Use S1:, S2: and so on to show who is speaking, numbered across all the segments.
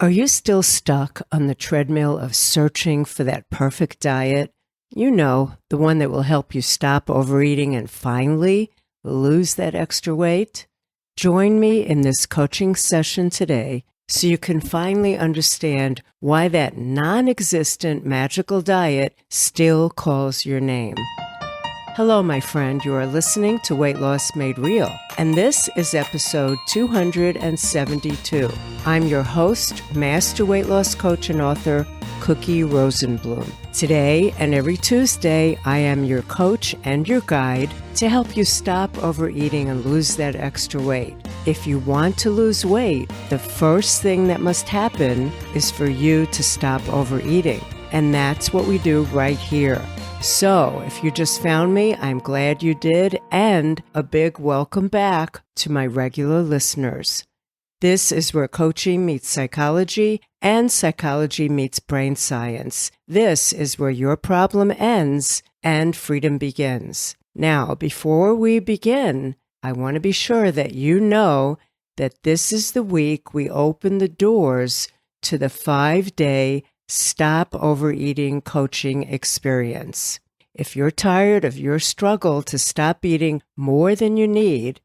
S1: Are you still stuck on the treadmill of searching for that perfect diet? You know, the one that will help you stop overeating and finally lose that extra weight? Join me in this coaching session today so you can finally understand why that non-existent magical diet still calls your name. Hello, my friend. You are listening to Weight Loss Made Real, and this is episode 272. I'm your host, Master Weight Loss Coach and author, Cookie Rosenblum. Today and every Tuesday, I am your coach and your guide to help you stop overeating and lose that extra weight. If you want to lose weight, the first thing that must happen is for you to stop overeating. And that's what we do right here. So, if you just found me, I'm glad you did, and a big welcome back to my regular listeners. This is where coaching meets psychology and psychology meets brain science. This is where your problem ends and freedom begins. Now, before we begin, I want to be sure that you know that this is the week we open the doors to the 5-day Stop Overeating coaching experience. If you're tired of your struggle to stop eating more than you need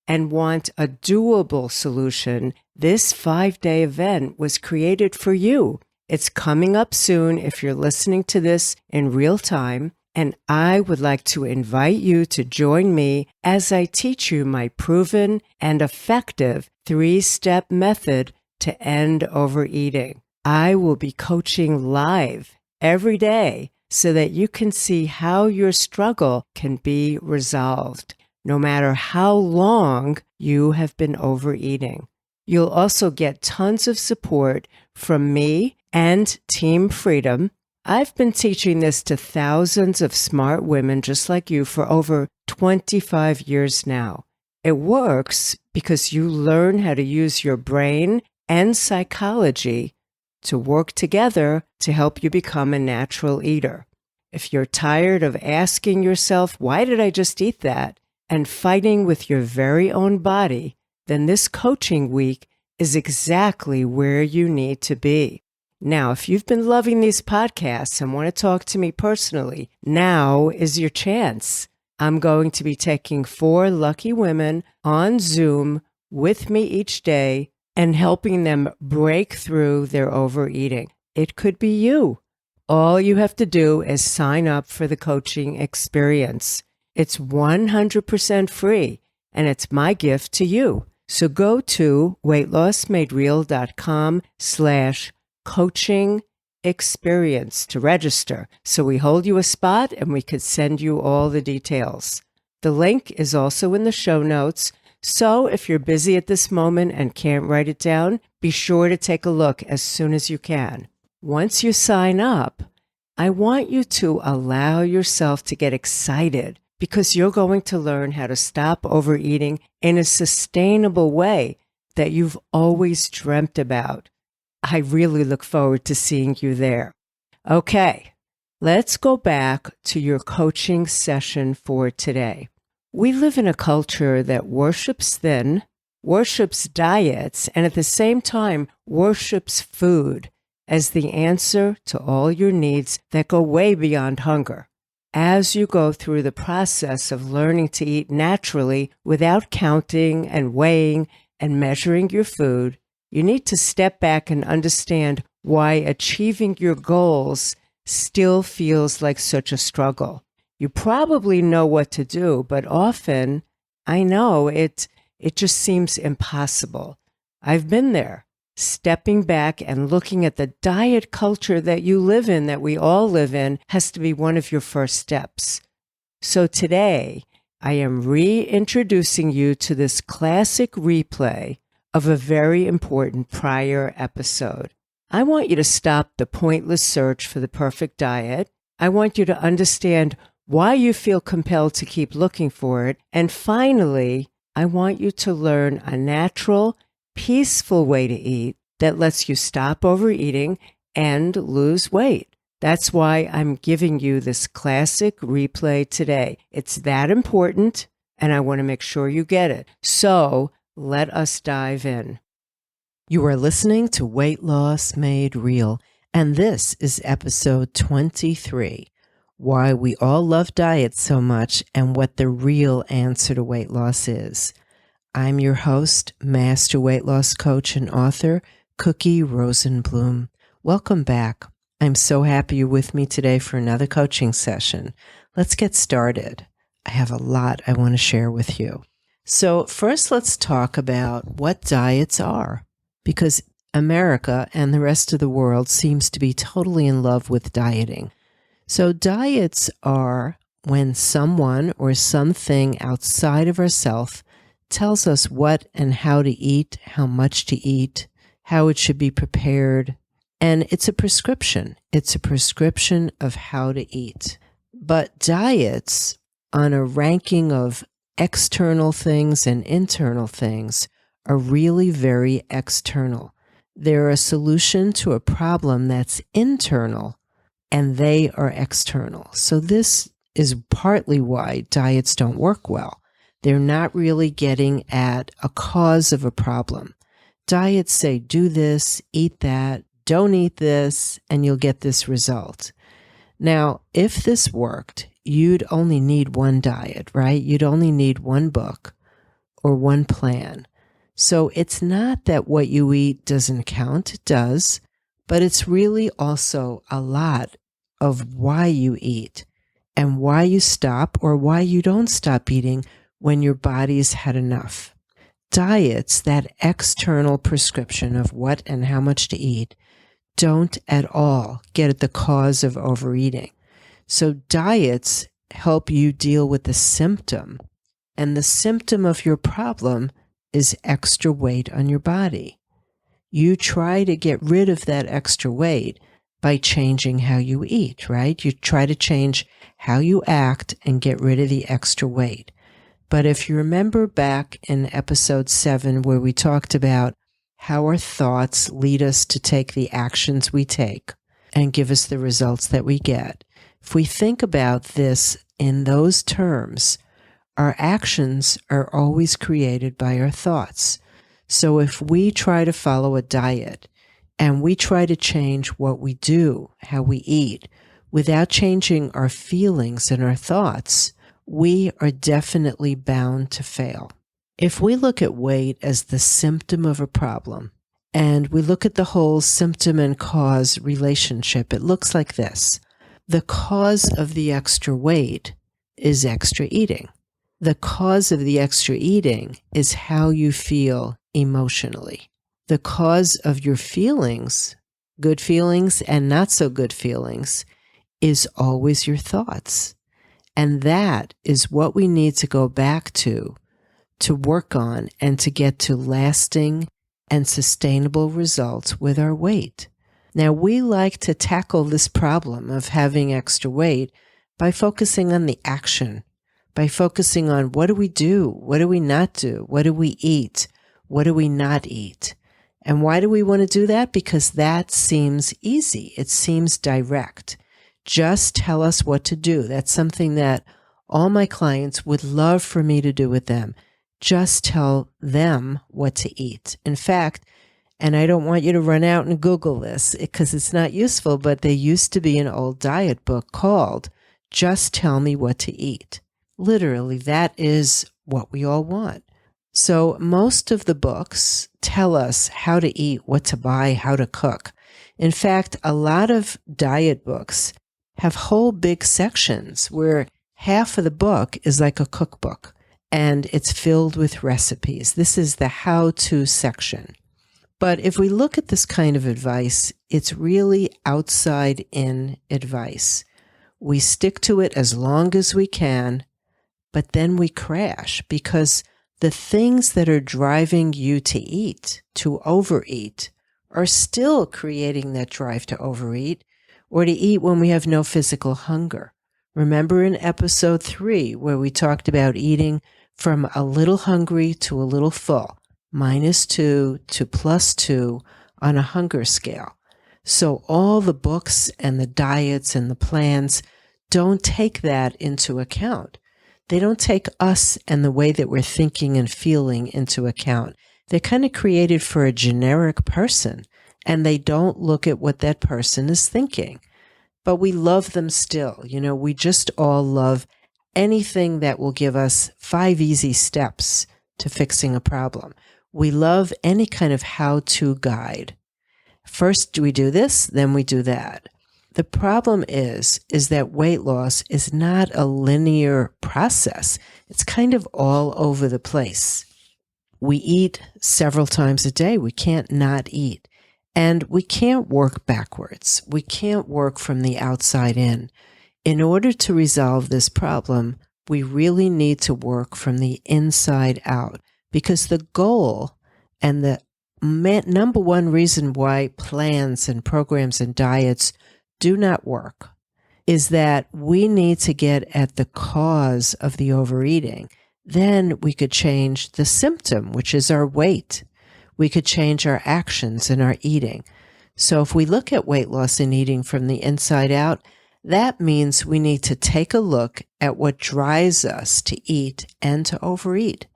S1: and want a doable solution, this 5-day event was created for you. It's coming up soon if you're listening to this in real time, and I would like to invite you to join me as I teach you my proven and effective 3-step method to end overeating. I will be coaching live every day so that you can see how your struggle can be resolved, no matter how long you have been overeating. You'll also get tons of support from me and Team Freedom. I've been teaching this to thousands of smart women just like you for over 25 years now. It works because you learn how to use your brain and psychology to work together to help you become a natural eater. If you're tired of asking yourself, why did I just eat that, and fighting with your very own body, then this coaching week is exactly where you need to be. Now, if you've been loving these podcasts and want to talk to me personally, now is your chance. I'm going to be taking 4 lucky women on Zoom with me each day and helping them break through their overeating. It could be you. All you have to do is sign up for the coaching experience. It's 100% free, and it's my gift to you. So go to weightlossmadereal.com/coaching experience to register. So we hold you a spot and we could send you all the details. The link is also in the show notes. So if you're busy at this moment and can't write it down, be sure to take a look as soon as you can. Once you sign up, I want you to allow yourself to get excited because you're going to learn how to stop overeating in a sustainable way that you've always dreamt about. I really look forward to seeing you there. Okay, let's go back to your coaching session for today. We live in a culture that worships thin, worships diets, and at the same time worships food as the answer to all your needs that go way beyond hunger. As you go through the process of learning to eat naturally without counting and weighing and measuring your food, you need to step back and understand why achieving your goals still feels like such a struggle. You probably know what to do, but often, I know, it just seems impossible. I've been there, stepping back and looking at the diet culture that you live in, that we all live in, has to be one of your first steps. So today, I am reintroducing you to this classic replay of a very important prior episode. I want you to stop the pointless search for the perfect diet. I want you to understand why you feel compelled to keep looking for it. And finally, I want you to learn a natural, peaceful way to eat that lets you stop overeating and lose weight. That's why I'm giving you this classic replay today. It's that important, and I want to make sure you get it. So let us dive in. You are listening to Weight Loss Made Real, and this is episode 23, Why We All Love Diets So Much and What the Real Answer to Weight Loss Is. I'm your host, Master Weight Loss Coach and author, Cookie Rosenblum. Welcome back. I'm so happy you're with me today for another coaching session. Let's get started. I have a lot I want to share with you. So first, let's talk about what diets are. Because America and the rest of the world seems to be totally in love with dieting. So diets are when someone or something outside of ourselves tells us what and how to eat, how much to eat, how it should be prepared. And it's a prescription. It's a prescription of how to eat. But diets, on a ranking of external things and internal things, are really very external. They're a solution to a problem that's internal, and they are external. So this is partly why diets don't work well. They're not really getting at a cause of a problem. Diets say, do this, eat that, don't eat this, and you'll get this result. Now, if this worked, you'd only need one diet, right? You'd only need one book or one plan. So it's not that what you eat doesn't count, it does, but it's really also a lot of why you eat and why you stop or why you don't stop eating when your body's had enough. Diets, that external prescription of what and how much to eat, don't at all get at the cause of overeating. So diets help you deal with the symptom, and the symptom of your problem is extra weight on your body. You try to get rid of that extra weight by changing how you eat, right? You try to change how you act and get rid of the extra weight. But if you remember back in episode 7 where we talked about how our thoughts lead us to take the actions we take and give us the results that we get, if we think about this in those terms, our actions are always created by our thoughts. So if we try to follow a diet and we try to change what we do, how we eat, without changing our feelings and our thoughts, we are definitely bound to fail. If we look at weight as the symptom of a problem, and we look at the whole symptom and cause relationship, it looks like this. The cause of the extra weight is extra eating. The cause of the extra eating is how you feel emotionally. The cause of your feelings, good feelings and not so good feelings, is always your thoughts. And that is what we need to go back to work on and to get to lasting and sustainable results with our weight. Now, we like to tackle this problem of having extra weight by focusing on the action, by focusing on what do we do, what do we not do, what do we eat, what do we not eat. And why do we want to do that? Because that seems easy. It seems direct. Just tell us what to do. That's something that all my clients would love for me to do with them. Just tell them what to eat. In fact, and I don't want you to run out and Google this because it's not useful, but there used to be an old diet book called Just Tell Me What to Eat. Literally, that is what we all want. So most of the books tell us how to eat, what to buy, how to cook. In fact, a lot of diet books have whole big sections where half of the book is like a cookbook and it's filled with recipes. This is the how-to section. But if we look at this kind of advice, it's really outside-in advice. We stick to it as long as we can, but then we crash because the things that are driving you to eat, to overeat, are still creating that drive to overeat or to eat when we have no physical hunger. Remember in episode 3 where we talked about eating from a little hungry to a little full, -2 to +2 on a hunger scale. So all the books and the diets and the plans don't take that into account. They don't take us and the way that we're thinking and feeling into account.
S2: They're kind of created for a generic person, and they don't look at what that person is thinking. But we love them still. We just all love anything that will give us 5 easy steps to fixing a problem. We love any kind of how-to guide. First we do this, then we do that. The problem is that weight loss is not a linear process. It's kind of all over the place. We eat several times a day. We can't not eat. And we can't work backwards. We can't work from the outside in. In order to resolve this problem, we really need to work from the inside out, because the goal and the number one reason why plans and programs and diets do not work is that we need to get at the cause of the overeating. Then we could change the symptom, which is our weight. We could change our actions and our eating. So if we look at weight loss and eating from the inside out, that means we need to take a look at what drives us to eat and to overeat.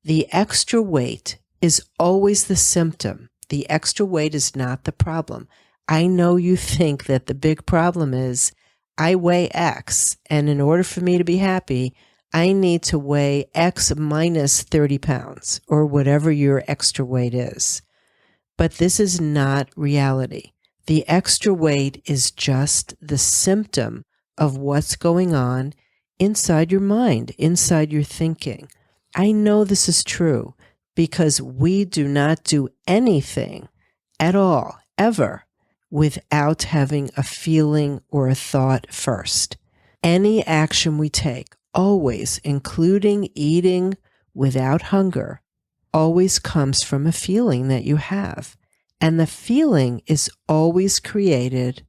S2: The extra weight is always the symptom. The extra weight is not the problem. I know you think that the big problem is I weigh X, and in order for me to be happy, I need to weigh X minus 30 pounds or whatever your extra weight is. But this is not reality. The extra weight is just the symptom of what's going on inside your mind, inside your thinking. I know this is true because we do not do anything at all, ever, without having a feeling or a thought first. Any action we take, always, including eating without hunger, always comes from a feeling that you have. And the feeling is always created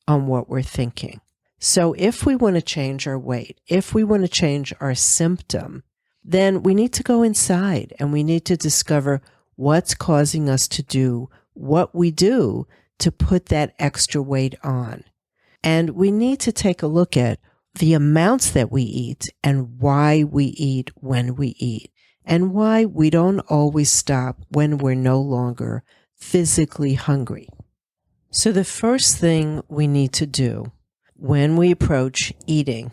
S2: on what we're thinking. So if we want to change our weight, if we want to change our symptom, then we need to go inside and we need to discover what's causing us to do what we do to put that extra weight on. And we need to take a look at the amounts that we eat and why we eat when we eat, and why we don't always stop when we're no longer physically hungry. So the first thing we need to do when we approach eating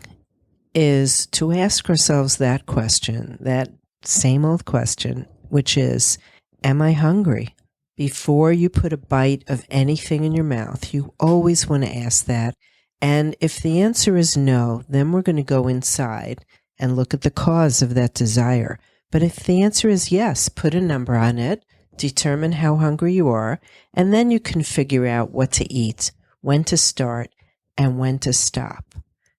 S2: is to ask ourselves that question, that same old question, which is, am I hungry? Before you put a bite of anything in your mouth, you always want to ask that. And if the answer is no, then we're going to go inside and look at the cause of that desire. But if the answer is yes, put a number on it, determine how hungry you are, and then you can figure out what to eat, when to start, and when to stop.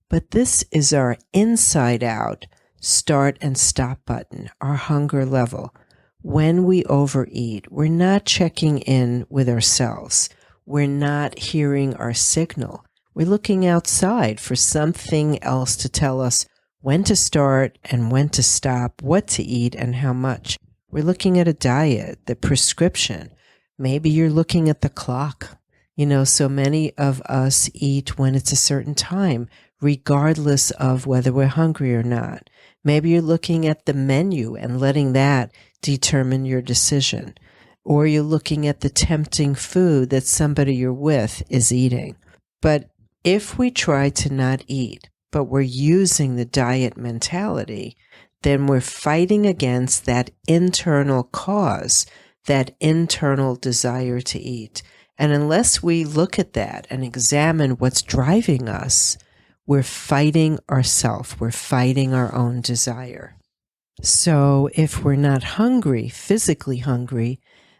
S2: But this is our inside out start and stop button, our hunger level. When we overeat, we're not checking in with ourselves. We're not hearing our signal. We're looking outside for something else to tell us when to start and when to stop, what to eat and how much. We're looking at a diet, the prescription. Maybe you're looking at the clock. So many of us eat when it's a certain time, regardless of whether we're hungry or not. Maybe you're looking at the menu and letting that determine your decision. Or you're looking at the tempting food that somebody you're with is eating. But if we try to not eat, but we're using the diet mentality, then we're fighting against that internal cause, that internal desire to eat. And unless we look at that and examine what's driving us, we're fighting ourselves. We're fighting our own desire. So if we're not hungry, physically hungry,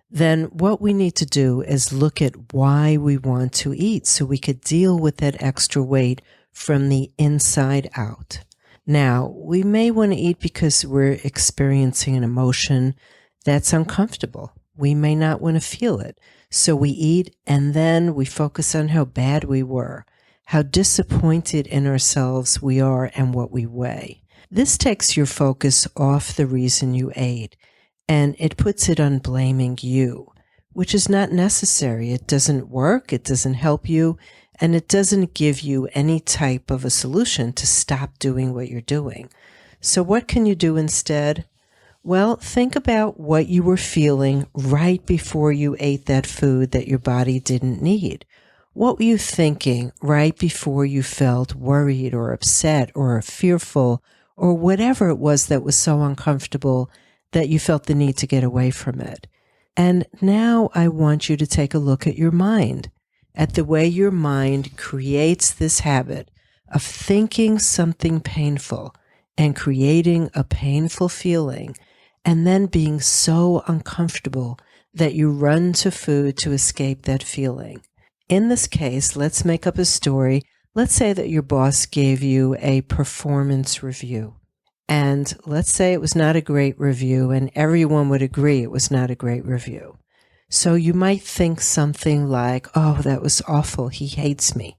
S2: then what we need to do is look at why we want to eat so we could deal with that extra weight from the inside out. Now, we may want to eat because we're experiencing an emotion that's uncomfortable. We may not want to feel it. So we eat and then we focus on how bad we were, how disappointed in ourselves we are and what we weigh. This takes your focus off the reason you ate, and it puts it on blaming you, which is not necessary. It doesn't work, it doesn't help you, and it doesn't give you any type of a solution to stop doing what you're doing. So what can you do instead? Well, think about what you were feeling right before you ate that food that your body didn't need. What were you thinking right before you felt worried or upset or fearful or whatever it was that was so uncomfortable that you felt the need to get away from it? And now I want you to take a look at your mind, at the way your mind creates this habit of thinking something painful and creating a painful feeling and then being so uncomfortable that you run to food to escape that feeling. In this case, let's make up a story. Let's say that your boss gave you a performance review. And let's say it was not a great review, and everyone would agree it was not a great review. So you might think something like, oh, that was awful. He hates me.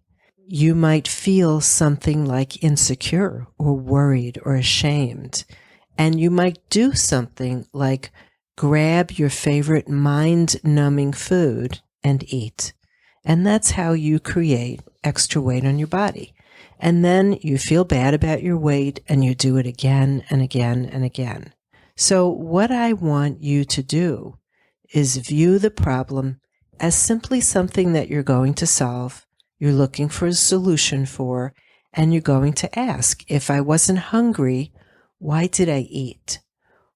S2: You might feel something like insecure or worried or ashamed. And you might do something like grab your favorite mind-numbing food and eat. And that's how you create extra weight on your body. And then you feel bad about your weight and you do it again and again and again. So what I want you to do is view the problem as simply something that you're going to solve, you're looking for a solution for, and you're going to ask, if I wasn't hungry, why did I eat?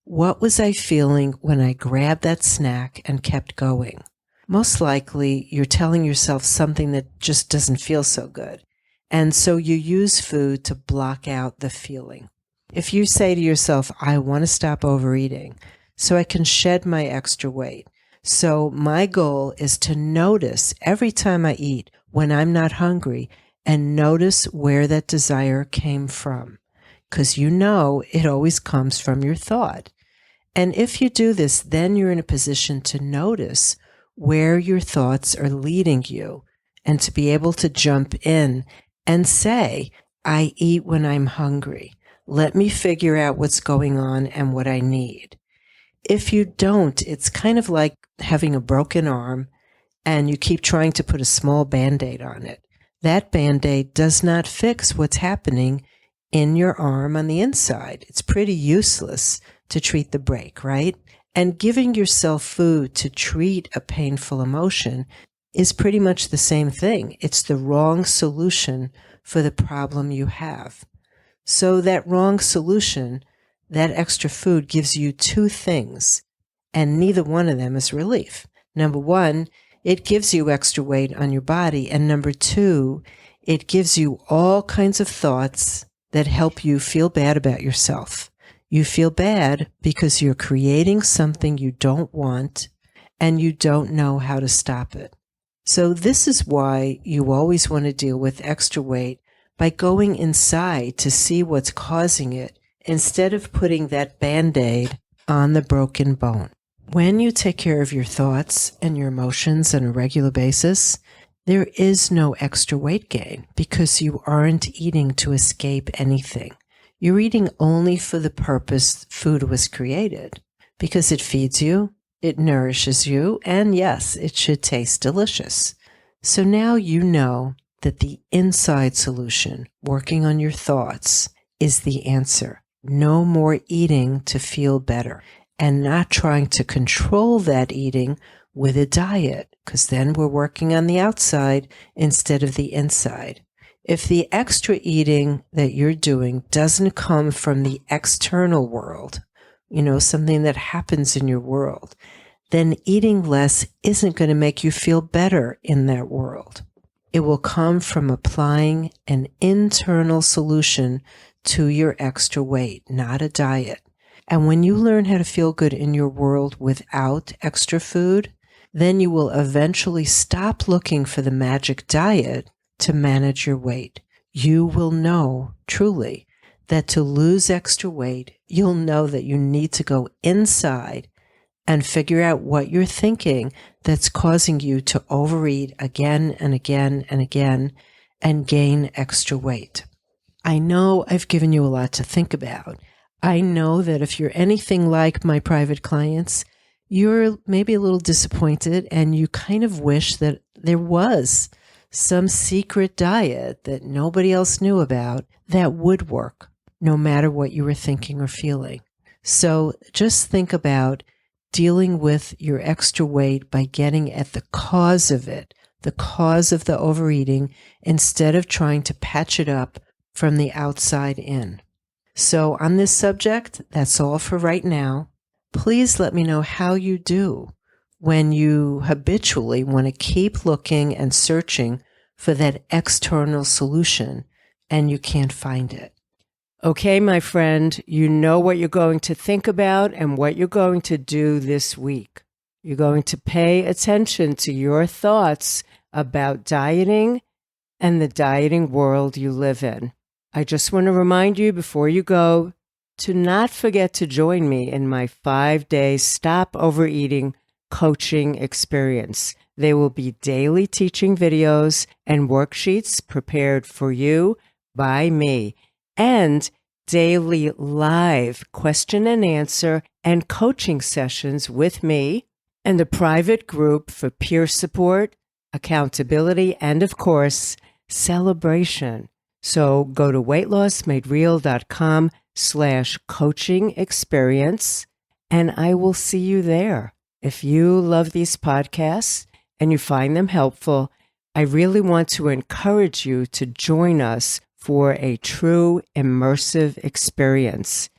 S2: What was I feeling when I grabbed that snack and kept going? Most likely, you're telling yourself something that just doesn't feel so good. And so you use food to block out the feeling. If you say to yourself, I want to stop overeating so I can shed my extra weight. So my goal is to notice every time I eat when I'm not hungry and notice where that desire came from. Because you know it always comes from your thought. And if you do this, then you're in a position to notice where your thoughts are leading you and to be able to jump in and say, I eat when I'm hungry. Let me figure out what's going on and what I need. If you don't, it's kind of like having a broken arm and you keep trying to put a small Band-Aid on it. That Band-Aid does not fix what's happening in your arm on the inside. It's pretty useless to treat the break, right? And giving yourself food to treat a painful emotion is pretty much the same thing. It's the wrong solution for the problem you have. So that wrong solution, that extra food gives you two things, and neither one of them is relief. Number one, it gives you extra weight on your body. And number two, it gives you all kinds of thoughts that help you feel bad about yourself. You feel bad because you're creating something you don't want and you don't know how to stop it. So this is why you always want to deal with extra weight by going inside to see what's causing it instead of putting that Band-Aid on the broken bone. When you take care of your thoughts and your emotions on a regular basis, there is no extra weight gain because you aren't eating to escape anything. You're eating only for the purpose food was created, because it feeds you, it nourishes you, and yes, it should taste delicious. So now you know that the inside solution, working on your thoughts, is the answer. No more eating to feel better, and not trying to control that eating with a diet, because then we're working on the outside instead of the inside. If the extra eating that you're doing doesn't come from the external world, something that happens in your world, then eating less isn't going to make you feel better in that world. It will come from applying an internal solution to your extra weight, not a diet. And when you learn how to feel good in your world without extra food, then you will eventually stop looking for the magic diet to manage your weight. You will know truly that to lose extra weight, you'll know that you need to go inside and figure out what you're thinking that's causing you to overeat again and again and again and gain extra weight. I know I've given you a lot to think about. I know that if you're anything like my private clients, you're maybe a little disappointed and you kind of wish that there was some secret diet that nobody else knew about that would work no matter what you were thinking or feeling. So just think about dealing with your extra weight by getting at the cause of it, the cause of the overeating, instead of trying to patch it up from the outside in. So on this subject, that's all for right now. Please let me know how you do when you habitually want to keep looking and searching for that external solution and you can't find it.
S1: Okay, my friend, you know what you're going to think about and what you're going to do this week. You're going to pay attention to your thoughts about dieting and the dieting world you live in. I just want to remind you before you go to not forget to join me in my 5-day Stop Overeating coaching experience. There will be daily teaching videos and worksheets prepared for you by me, and daily live question and answer and coaching sessions with me, and a private group for peer support, accountability, and of course, celebration. So go to weightlossmadereal.com/coaching experience, and I will see you there. If you love these podcasts and you find them helpful, I really want to encourage you to join us for a true immersive experience.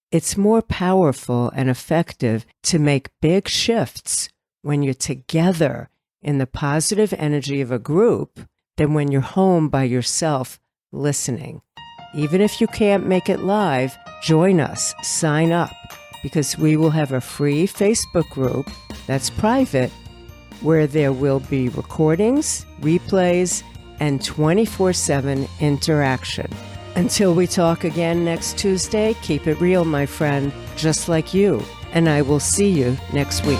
S1: It's more powerful and effective to make big shifts when you're together in the positive energy of a group than when you're home by yourself listening. Even if you can't make it live, join us, sign up, because we will have a free Facebook group that's private where there will be recordings, replays, and 24/7 interaction. Until we talk again next Tuesday, keep it real, my friend, just like you, and I will see you next week.